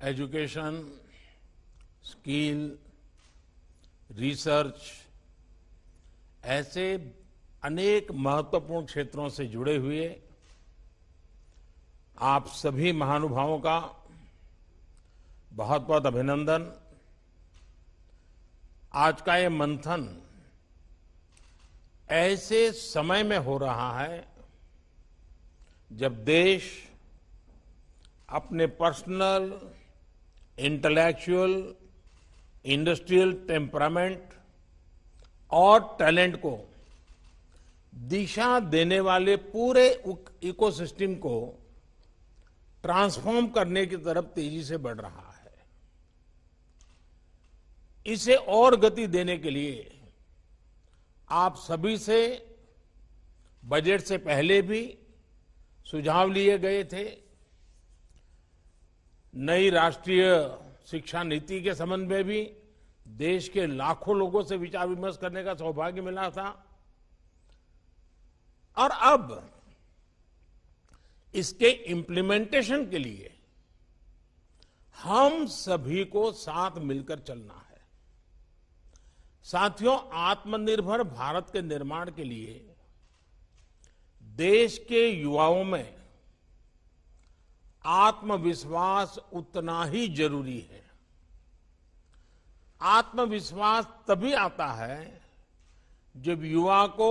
Education, skill, research ऐसे अनेक महत्वपूर्ण क्षेत्रों से जुड़े हुए आप सभी महानुभावों का बहुत बहुत अभिनंदन। आज का ये मंथन ऐसे समय में हो रहा है जब देश अपने पर्सनल, इंटेलेक्चुअल, इंडस्ट्रियल टेम्परामेंट और टैलेंट को दिशा देने वाले पूरे इकोसिस्टम को ट्रांसफॉर्म करने की तरफ तेजी से बढ़ रहा है। इसे और गति देने के लिए आप सभी से बजट से पहले भी सुझाव लिए गए थे। नई राष्ट्रीय शिक्षा नीति के संबंध में भी देश के लाखों लोगों से विचार विमर्श करने का सौभाग्य मिला था और अब इसके इम्प्लीमेंटेशन के लिए हम सभी को साथ मिलकर चलना है। साथियों, आत्मनिर्भर भारत के निर्माण के लिए देश के युवाओं में आत्मविश्वास उतना ही जरूरी है। आत्मविश्वास तभी आता है जब युवा को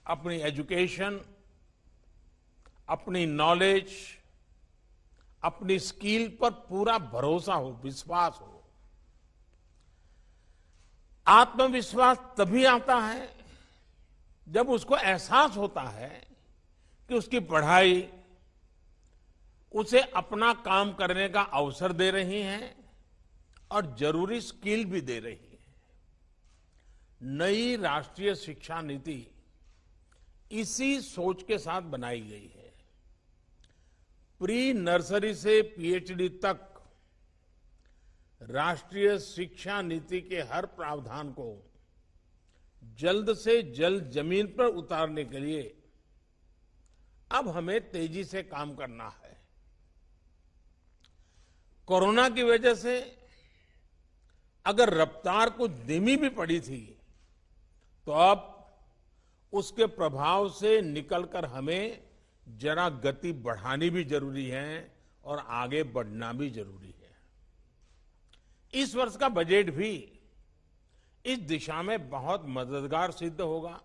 अपनी एजुकेशन, अपनी नॉलेज, अपनी स्किल पर पूरा भरोसा हो, विश्वास हो। आत्मविश्वास तभी आता है जब उसको एहसास होता है कि उसकी पढ़ाई उसे अपना काम करने का अवसर दे रही है और जरूरी स्किल भी दे रही है। नई राष्ट्रीय शिक्षा नीति इसी सोच के साथ बनाई गई है। प्री नर्सरी से पीएचडी तक राष्ट्रीय शिक्षा नीति के हर प्रावधान को जल्द से जल्द जमीन पर उतारने के लिए अब हमें तेजी से काम करना है। कोरोना की वजह से अगर रफ्तार कुछ धीमी भी पड़ी थी तो अब उसके प्रभाव से निकलकर हमें जरा गति बढ़ानी भी जरूरी है और आगे बढ़ना भी जरूरी है। इस वर्ष का बजट भी इस दिशा में बहुत मददगार सिद्ध होगा।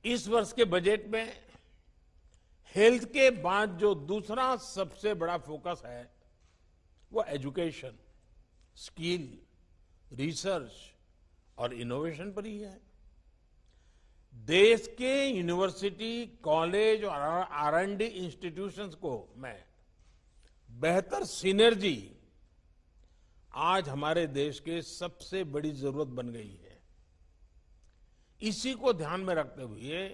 इस वर्ष के बजट में हेल्थ के बाद जो दूसरा सबसे बड़ा फोकस है वो एजुकेशन, स्किल, रिसर्च और इनोवेशन पर ही है। देश के यूनिवर्सिटी, कॉलेज और R&D इंस्टीट्यूशंस को में बेहतर सिनर्जी आज हमारे देश के सबसे बड़ी जरूरत बन गई है। इसी को ध्यान में रखते हुए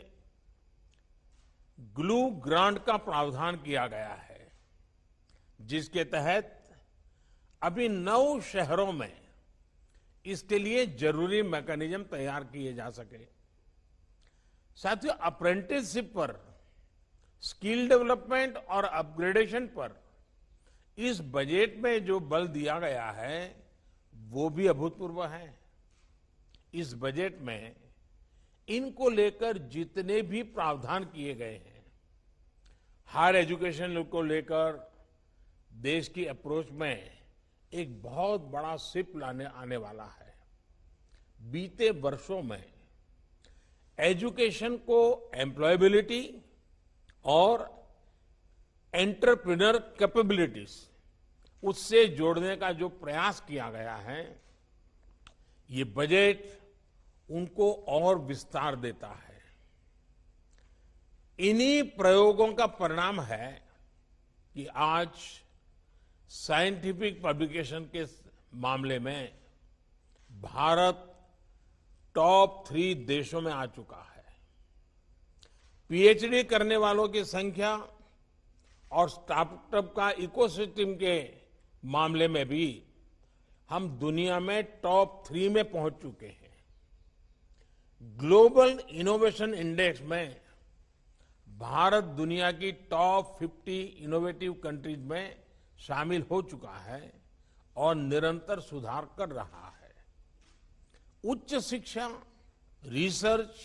ग्लू ग्रांट का प्रावधान किया गया है, जिसके तहत अभी 9 शहरों में इसके लिए जरूरी मैकेनिज्म तैयार किए जा सके। साथियों, अप्रेंटिसशिप पर, स्किल डेवलपमेंट और अपग्रेडेशन पर इस बजट में जो बल दिया गया है वो भी अभूतपूर्व है। इस बजट में इनको लेकर जितने भी प्रावधान किए गए हैं, हायर एजुकेशन को लेकर देश की अप्रोच में एक बहुत बड़ा शिफ्ट लाने आने वाला है। बीते वर्षों में एजुकेशन को एम्प्लॉयबिलिटी और एंटरप्रेन्योर कैपेबिलिटीज उससे जोड़ने का जो प्रयास किया गया है, ये बजट उनको और विस्तार देता है। इन्हीं प्रयोगों का परिणाम है कि आज साइंटिफिक पब्लिकेशन के मामले में भारत टॉप 3 देशों में आ चुका है। पीएचडी करने वालों की संख्या और स्टार्टअप का इकोसिस्टम के मामले में भी हम दुनिया में टॉप 3 में पहुंच चुके हैं। ग्लोबल इनोवेशन इंडेक्स में भारत दुनिया की टॉप 50 इनोवेटिव कंट्रीज में शामिल हो चुका है और निरंतर सुधार कर रहा है। उच्च शिक्षा, रिसर्च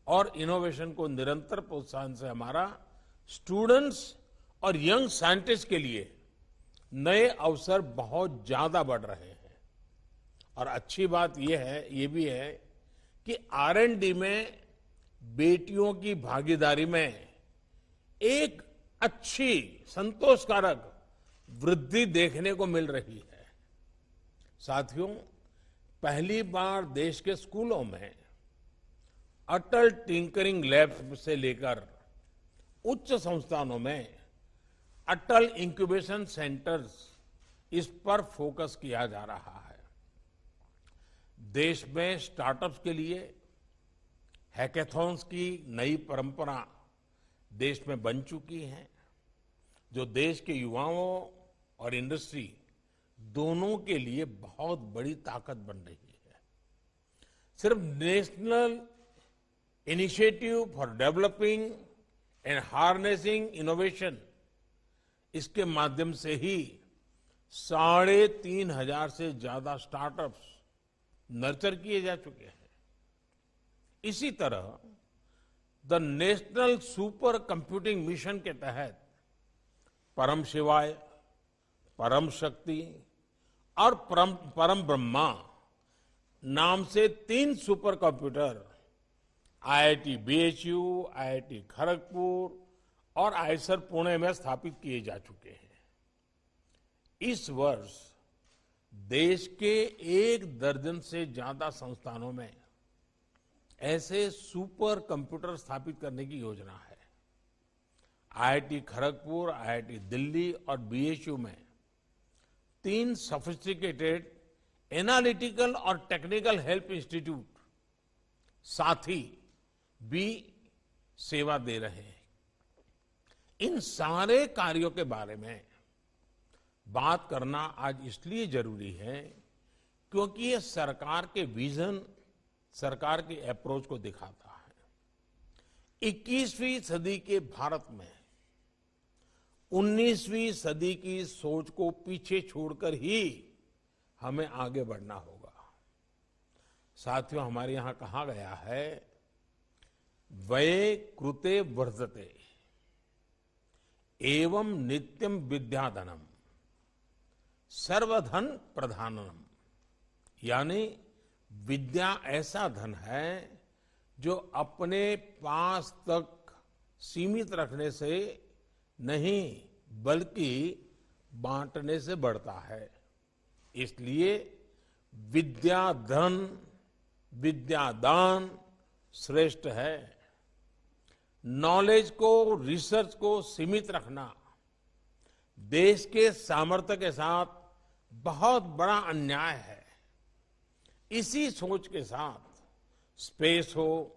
और इनोवेशन को निरंतर प्रोत्साहन से हमारा स्टूडेंट्स और यंग साइंटिस्ट के लिए नए अवसर बहुत ज्यादा बढ़ रहे हैं। और अच्छी बात ये भी है कि R&D में बेटियों की भागीदारी में एक अच्छी, संतोषकारक वृद्धि देखने को मिल रही है। साथियों, पहली बार देश के स्कूलों में अटल टिंकरिंग लैब से लेकर उच्च संस्थानों में अटल इंक्यूबेशन सेंटर्स, इस पर फोकस किया जा रहा है। देश में स्टार्टअप्स के लिए हैकेथॉन्स की नई परंपरा देश में बन चुकी है, जो देश के युवाओं और इंडस्ट्री दोनों के लिए बहुत बड़ी ताकत बन रही है। सिर्फ national initiative for developing and harnessing innovation, इसके माध्यम से ही 3,500 से ज्यादा स्टार्टअप्स नर्चर किए जा चुके हैं। इसी तरह the national super computing mission के तहत परम शिवाय, परम शक्ति और परम ब्रह्मा नाम से 3 super computer IIT BHU, IIT Kharagpur और आईएसआर पुणे में स्थापित किए जा चुके हैं। इस वर्ष देश के 1 दर्जन से ज्यादा संस्थानों में ऐसे सुपर कंप्यूटर स्थापित करने की योजना है। IIT खड़गपुर, IIT दिल्ली और BHU में 3 सोफिस्टिकेटेड एनालिटिकल और टेक्निकल हेल्प इंस्टीट्यूट साथी भी सेवा दे रहे हैं। इन सारे कार्यों के बारे में बात करना आज इसलिए जरूरी है क्योंकि ये सरकार के विजन, सरकार के अप्रोच को दिखाता है। 21वीं सदी के भारत में 19वीं सदी की सोच को पीछे छोड़कर ही हमें आगे बढ़ना होगा। साथियों, हमारे यहां कहा गया है, व्यय कृते वर्धते एवं नित्यम विद्याधनम सर्वधन प्रधानम, यानी विद्या ऐसा धन है जो अपने पास तक सीमित रखने से नहीं बल्कि बांटने से बढ़ता है। इसलिए विद्या धन, विद्यादान श्रेष्ठ है। नॉलेज को, रिसर्च को सीमित रखना देश के सामर्थ्य के साथ बहुत बड़ा अन्याय है। इसी सोच के साथ स्पेस हो,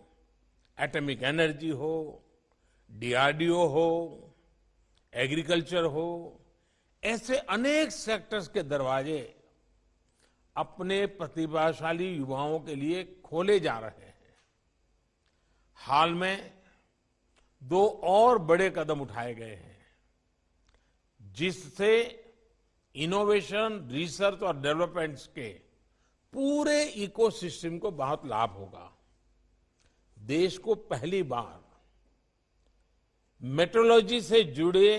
एटॉमिक एनर्जी हो, DRDO हो, एग्रीकल्चर हो, ऐसे अनेक सेक्टर्स के दरवाजे अपने प्रतिभाशाली युवाओं के लिए खोले जा रहे हैं। हाल में 2 और बड़े कदम उठाए गए हैं जिससे इनोवेशन, रिसर्च और डेवलपमेंट के पूरे इकोसिस्टम को बहुत लाभ होगा। देश को पहली बार मेट्रोलॉजी से जुड़े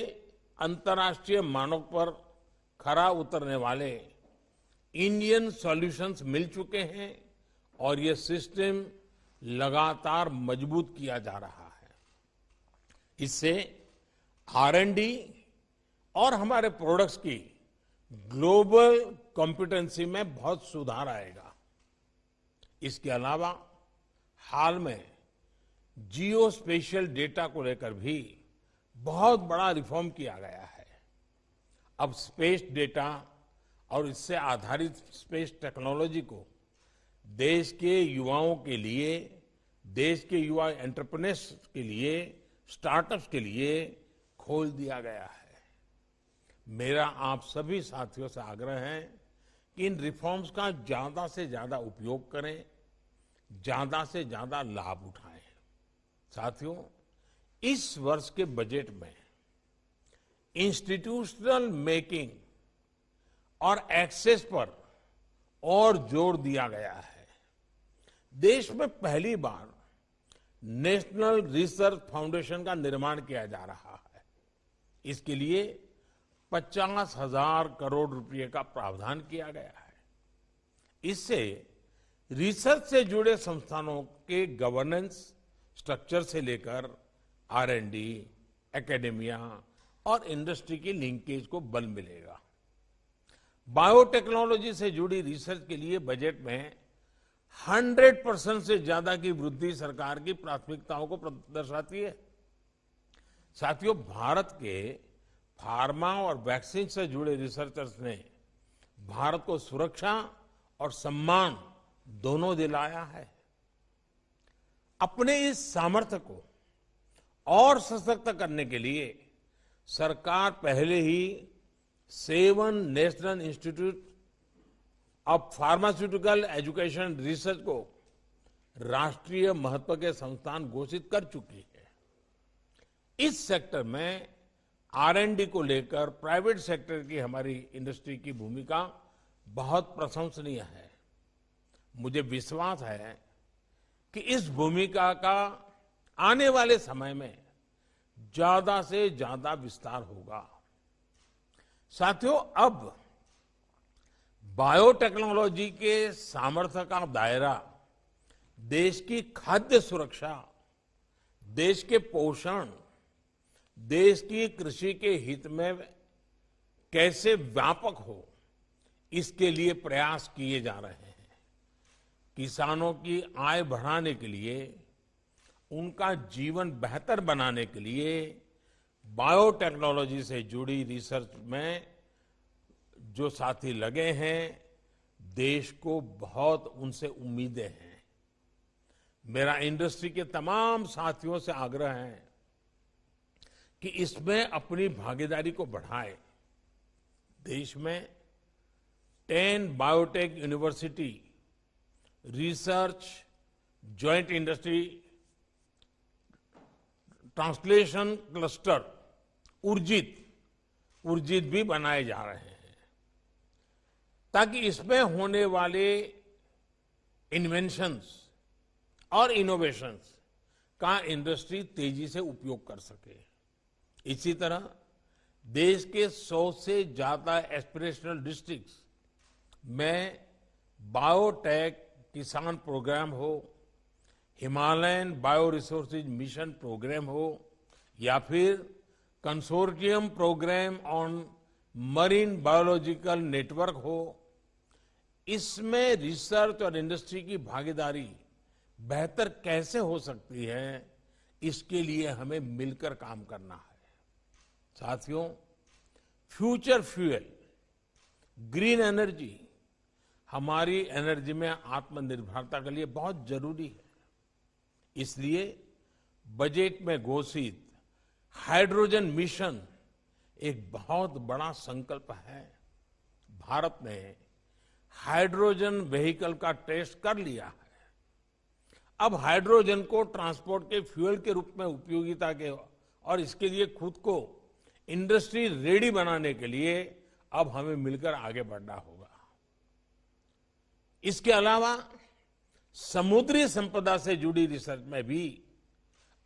अंतर्राष्ट्रीय मानक पर खरा उतरने वाले इंडियन सॉल्यूशंस मिल चुके हैं और ये सिस्टम लगातार मजबूत किया जा रहा है। इससे R&D और हमारे प्रोडक्ट्स की ग्लोबल कॉम्पिटेंसी में बहुत सुधार आएगा। इसके अलावा हाल में जियो स्पेशियल डेटा को लेकर भी बहुत बड़ा रिफॉर्म किया गया है। अब स्पेस डेटा और इससे आधारित स्पेस टेक्नोलॉजी को देश के युवाओं के लिए, देश के युवा एंटरप्रेन्योर्स के लिए, स्टार्टअप्स के लिए खोल दिया गया है। मेरा आप सभी साथियों से आग्रह है कि इन रिफॉर्म्स का ज्यादा से ज्यादा उपयोग करें, ज्यादा से ज्यादा लाभ उठाएं। साथियों, इस वर्ष के बजट में इंस्टीट्यूशनल मेकिंग और एक्सेस पर और जोर दिया गया है। देश में पहली बार नेशनल रिसर्च फाउंडेशन का निर्माण किया जा रहा है। इसके लिए 50,000 करोड़ रुपए का प्रावधान किया गया है। इससे रिसर्च से जुड़े संस्थानों के गवर्नेंस स्ट्रक्चर से लेकर R&D, एकेडेमिया और इंडस्ट्री की लिंकेज को बल मिलेगा। बायोटेक्नोलॉजी से जुड़ी रिसर्च के लिए बजट में 100% से ज्यादा की वृद्धि सरकार की प्राथमिकताओं को दर्शाती है। साथियों, भारत के फार्मा और वैक्सीन से जुड़े रिसर्चर्स ने भारत को सुरक्षा और सम्मान दोनों दिलाया है। अपने इस सामर्थ्य को और सशक्त करने के लिए सरकार पहले ही 7 national institute of pharmaceutical education research को राष्ट्रीय महत्व के संस्थान घोषित कर चुकी है। इस सेक्टर में R&D को लेकर प्राइवेट सेक्टर की हमारी इंडस्ट्री की भूमिका बहुत प्रशंसनीय है। मुझे विश्वास है कि इस भूमिका का आने वाले समय में ज्यादा से ज्यादा विस्तार होगा। साथियों, अब बायोटेक्नोलॉजी के सामर्थ्य का दायरा देश की खाद्य सुरक्षा, देश के पोषण, देश की कृषि के हित में कैसे व्यापक हो, इसके लिए प्रयास किए जा रहे हैं। किसानों की आय बढ़ाने के लिए, उनका जीवन बेहतर बनाने के लिए बायोटेक्नोलॉजी से जुड़ी रिसर्च में जो साथी लगे हैं, देश को बहुत उनसे उम्मीदें हैं। मेरा इंडस्ट्री के तमाम साथियों से आग्रह है कि इसमें अपनी भागीदारी को बढ़ाएं। देश में 10 biotech university research joint industry translation cluster Urjit भी बनाए जा रहे हैं, ताकि इसमें होने वाले इन्वेंशंस और इनोवेशंस का इंडस्ट्री तेजी से उपयोग कर सके। इसी तरह देश के 100 से ज्यादा एस्पिरेशनल डिस्ट्रिक्ट्स में बायोटेक किसान प्रोग्राम हो, Himalayan bio resources mission program हो या फिर consortium program on marine biological network हो, इसमें रिसर्च और इंडस्ट्री की भागीदारी बेहतर कैसे हो सकती है, इसके लिए हमें मिलकर काम करना है। साथियों, फ्यूचर फ्यूल, ग्रीन एनर्जी हमारी एनर्जी में आत्मनिर्भरता के लिए बहुत जरूरी है। इसलिए बजट में घोषित हाइड्रोजन मिशन एक बहुत बड़ा संकल्प है। भारत ने हाइड्रोजन व्हीकल का टेस्ट कर लिया है। अब हाइड्रोजन को ट्रांसपोर्ट के फ्यूल के रूप में उपयोगिता के और इसके लिए खुद को इंडस्ट्री रेडी बनाने के लिए अब हमें मिलकर आगे बढ़ना होगा। इसके अलावा समुद्री संपदा से जुड़ी रिसर्च में भी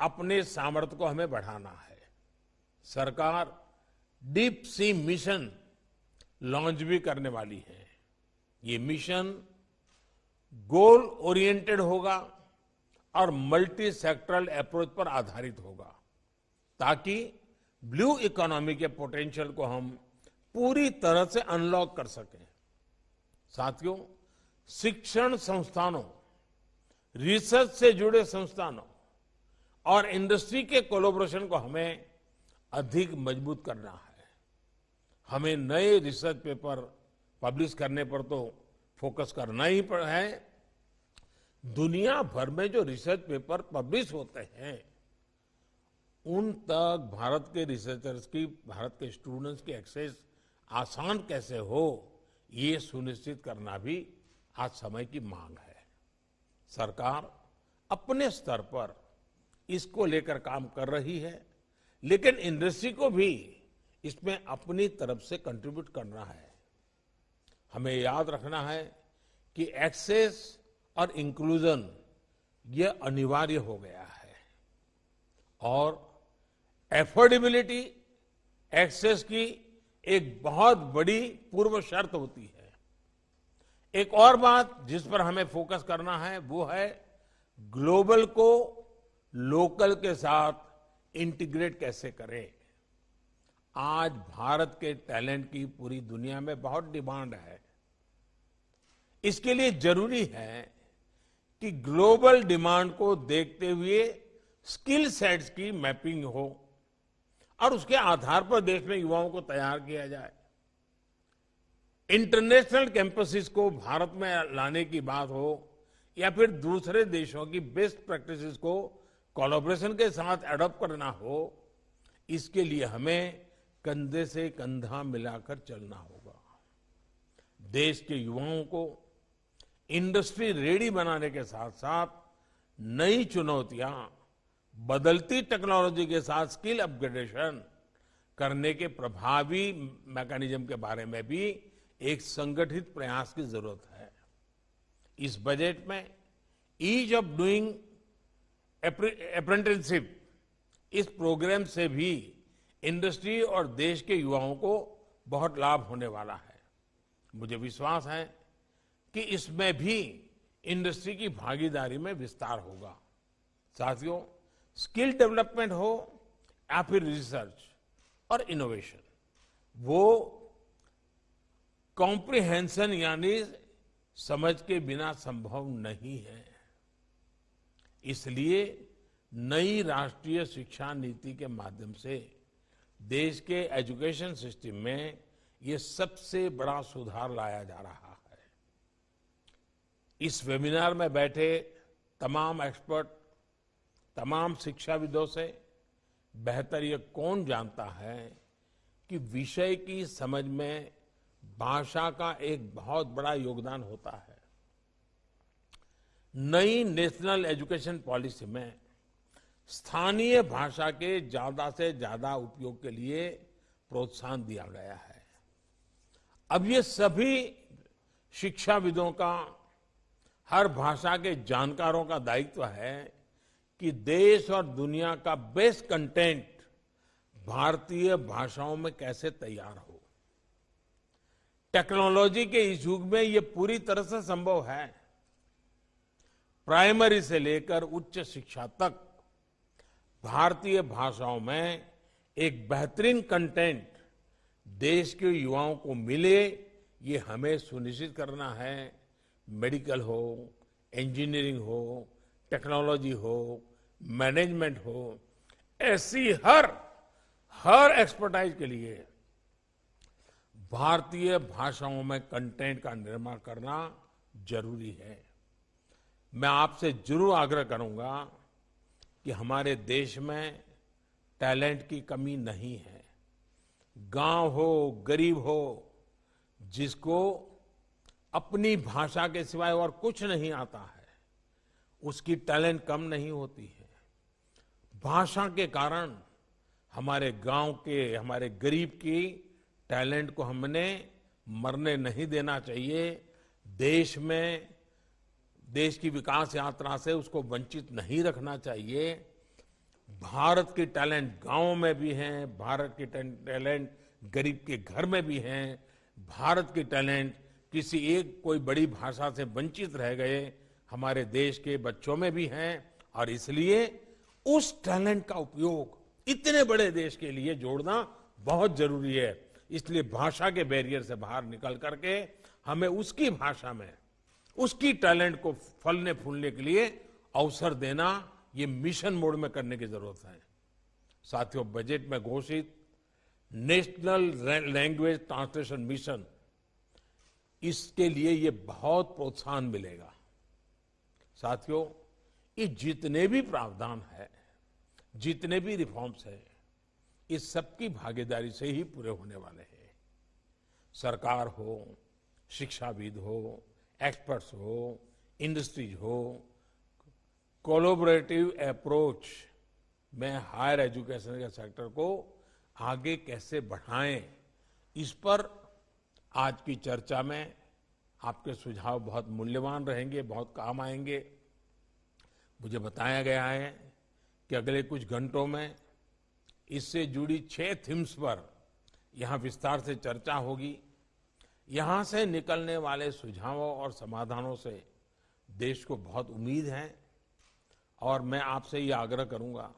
अपने सामर्थ्य को हमें बढ़ाना है। सरकार डीप सी मिशन लॉन्च भी करने वाली है। ये मिशन गोल ओरिएंटेड होगा और मल्टी सेक्टरल अप्रोच पर आधारित होगा, ताकि ब्लू इकोनॉमी के पोटेंशियल को हम पूरी तरह से अनलॉक कर सकें। साथियों, शिक्षण संस्थानों, रिसर्च से जुड़े संस्थानों और इंडस्ट्री के कोलैबोरेशन को हमें अधिक मजबूत करना है। हमें नए रिसर्च पेपर पब्लिश करने पर तो फोकस करना ही है। दुनिया भर में जो रिसर्च पेपर पब्लिश होते हैं, उन तक भारत के रिसर्चर्स की, भारत के स्टूडेंट्स की एक्सेस आसान कैसे हो, ये सुनिश्चित करना भी आज समय की मांग है। सरकार अपने स्तर पर इसको लेकर काम कर रही है, लेकिन इंडस्ट्री को भी इसमें अपनी तरफ से कंट्रीब्यूट करना है। हमें याद रखना है कि एक्सेस और इंक्लूजन ये अनिवार्य हो गया है और एफोर्डेबिलिटी एक्सेस की एक बहुत बड़ी पूर्व शर्त होती है। एक और बात जिस पर हमें फोकस करना है वो है ग्लोबल को लोकल के साथ इंटीग्रेट कैसे करें। आज भारत के टैलेंट की पूरी दुनिया में बहुत डिमांड है। इसके लिए जरूरी है कि ग्लोबल डिमांड को देखते हुए स्किल सेट्स की मैपिंग हो और उसके आधार पर देश में युवाओं को तैयार किया जाए। इंटरनेशनल कैंपसेस को भारत में लाने की बात हो या फिर दूसरे देशों की बेस्ट प्रैक्टिसेस को कोलैबोरेशन के साथ एडॉप्ट करना हो, इसके लिए हमें कंधे से कंधा मिलाकर चलना होगा। देश के युवाओं को इंडस्ट्री रेडी बनाने के साथ साथ नई चुनौतियां, बदलती टेक्नोलॉजी के साथ स्किल अपग्रेडेशन करने के प्रभावी मैकेनिज्म के बारे में भी एक संगठित प्रयास की जरूरत है। इस बजट में ईज ऑफ डूइंग अप्रेंटिसशिप, इस प्रोग्राम से भी इंडस्ट्री और देश के युवाओं को बहुत लाभ होने वाला है। मुझे विश्वास है कि इसमें भी इंडस्ट्री की भागीदारी में विस्तार होगा। साथियों, स्किल डेवलपमेंट हो या फिर रिसर्च और इनोवेशन, वो कॉम्प्रिहेंशन यानी समझ के बिना संभव नहीं है। इसलिए नई राष्ट्रीय शिक्षा नीति के माध्यम से देश के एजुकेशन सिस्टम में ये सबसे बड़ा सुधार लाया जा रहा है। इस वेबिनार में बैठे तमाम एक्सपर्ट, तमाम शिक्षाविदों से बेहतर ये कौन जानता है कि विषय की समझ में भाषा का एक बहुत बड़ा योगदान होता है। नई नेशनल एजुकेशन पॉलिसी में स्थानीय भाषा के ज्यादा से ज्यादा उपयोग के लिए प्रोत्साहन दिया गया है। अब ये सभी शिक्षाविदों का, हर भाषा के जानकारों का दायित्व है कि देश और दुनिया का बेस्ट कंटेंट भारतीय भाषाओं में कैसे तैयार हो। टेक्नोलॉजी के इस युग में ये पूरी तरह से संभव है। प्राइमरी से लेकर उच्च शिक्षा तक भारतीय भाषाओं में एक बेहतरीन कंटेंट देश के युवाओं को मिले, ये हमें सुनिश्चित करना है। मेडिकल हो, इंजीनियरिंग हो, टेक्नोलॉजी हो, मैनेजमेंट हो, ऐसी हर एक्सपर्टाइज के लिए भारतीय भाषाओं में कंटेंट का निर्माण करना जरूरी है। मैं आपसे जरूर आग्रह करूंगा कि हमारे देश में टैलेंट की कमी नहीं है। गांव हो, गरीब हो, जिसको अपनी भाषा के सिवाय और कुछ नहीं आता है, उसकी टैलेंट कम नहीं होती है। भाषा के कारण हमारे गांव के, हमारे गरीब की टैलेंट को हमने मरने नहीं देना चाहिए। देश में, देश की विकास यात्रा से उसको वंचित नहीं रखना चाहिए। भारत की टैलेंट गांव में भी हैं, भारत की टैलेंट गरीब के घर में भी हैं, भारत की टैलेंट किसी एक कोई बड़ी भाषा से वंचित रह गए हमारे देश के बच्चों में भी हैं। और इसलिए उस टैलेंट का उपयोग इतने बड़े देश के लिए जोड़ना बहुत जरूरी है। इसलिए भाषा के बैरियर से बाहर निकल करके हमें उसकी भाषा में उसकी टैलेंट को फलने फूलने के लिए अवसर देना, ये मिशन मोड में करने की जरूरत है। साथियों, बजट में घोषित नेशनल लैंग्वेज ट्रांसलेशन मिशन, इसके लिए ये बहुत प्रोत्साहन मिलेगा। साथियों, ये जितने भी प्रावधान है, जितने भी रिफॉर्म्स है, इस सबकी भागीदारी से ही पूरे होने वाले हैं। सरकार हो, शिक्षाविद हो, एक्सपर्ट्स हो, इंडस्ट्रीज हो, कोलैबोरेटिव अप्रोच में हायर एजुकेशन के सेक्टर को आगे कैसे बढ़ाएं, इस पर आज की चर्चा में आपके सुझाव बहुत मूल्यवान रहेंगे, बहुत काम आएंगे। मुझे बताया गया है कि अगले कुछ घंटों में इससे जुड़ी 6 थीम्स पर यहां विस्तार से चर्चा होगी। यहां से निकलने वाले सुझावों और समाधानों से देश को बहुत उम्मीद है और मैं आपसे ये आग्रह करूंगा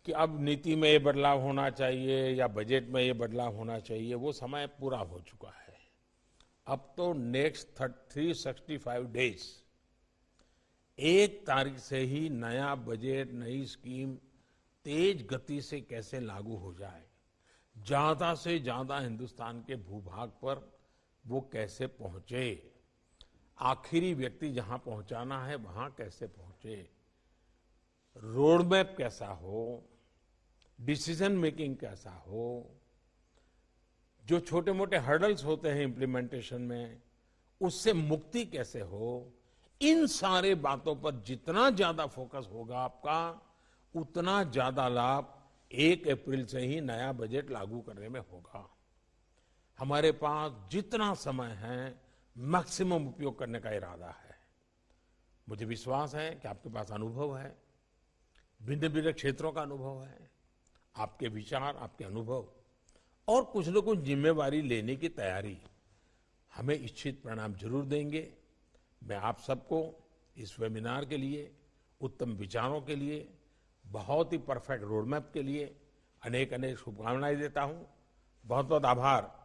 कि अब नीति में ये बदलाव होना चाहिए या बजट में ये बदलाव होना चाहिए, वो समय पूरा हो चुका है। अब तो नेक्स्ट 365 डेज 1 तारीख से ही नया बजट, नई स्कीम तेज गति से कैसे लागू हो जाए, ज्यादा से ज्यादा हिंदुस्तान के भूभाग पर वो कैसे पहुंचे, आखिरी व्यक्ति जहां पहुंचाना है वहां कैसे पहुंचे, रोड मैप कैसा हो, डिसीजन मेकिंग कैसा हो, जो छोटे मोटे हर्डल्स होते हैं इम्प्लीमेंटेशन में उससे मुक्ति कैसे हो, इन सारे बातों पर जितना ज्यादा फोकस होगा आपका, उतना ज्यादा लाभ 1 अप्रैल से ही नया बजट लागू करने में होगा। हमारे पास जितना समय है मैक्सिमम उपयोग करने का इरादा है। मुझे विश्वास है कि आपके पास अनुभव है, भिन्न भिन्न क्षेत्रों का अनुभव है, आपके विचार, आपके अनुभव और कुछ न कुछ जिम्मेवारी लेने की तैयारी हमें इच्छित परिणाम जरूर देंगे। मैं आप सबको इस वेबिनार के लिए, उत्तम विचारों के लिए, बहुत ही परफेक्ट रोड मैप के लिए अनेक अनेक शुभकामनाएं देता हूं। बहुत बहुत आभार।